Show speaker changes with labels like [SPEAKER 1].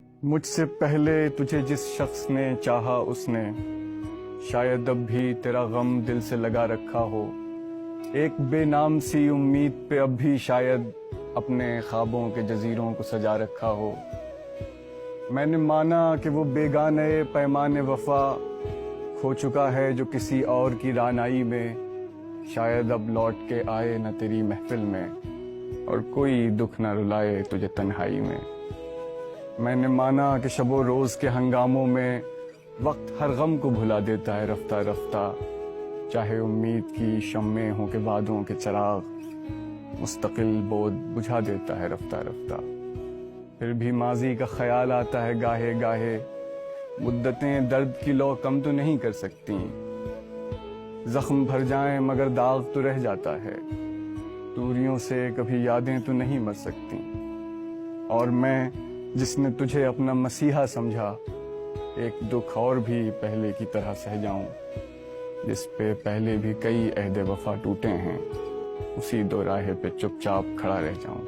[SPEAKER 1] مجھ سے پہلے تجھے جس شخص نے چاہا اس نے شاید اب بھی تیرا غم دل سے لگا رکھا ہو. ایک بے نام سی امید پہ اب بھی شاید اپنے خوابوں کے جزیروں کو سجا رکھا ہو. میں نے مانا کہ وہ بیگانے پیمان وفا کھو چکا ہے جو کسی اور کی رانائی میں. شاید اب لوٹ کے آئے نہ تیری محفل میں اور کوئی دکھ نہ رلائے تجھے تنہائی میں. میں نے مانا کہ شب و روز کے ہنگاموں میں وقت ہر غم کو بھلا دیتا ہے رفتہ رفتہ. چاہے امید کی شمعیں ہوں کہ وعدوں کے چراغ مستقل بود بجھا دیتا ہے رفتہ رفتہ. پھر بھی ماضی کا خیال آتا ہے گاہے گاہے. مدتیں درد کی لو کم تو نہیں کر سکتی. زخم بھر جائیں مگر داغ تو رہ جاتا ہے. دوریوں سے کبھی یادیں تو نہیں مر سکتی. اور میں جس نے تجھے اپنا مسیحا سمجھا ایک دکھ اور بھی پہلے کی طرح سہ جاؤں. جس پہ پہلے بھی کئی عہد وفا ٹوٹے ہیں اسی دو راہے پہ چپ چاپ کھڑا رہ جاؤں.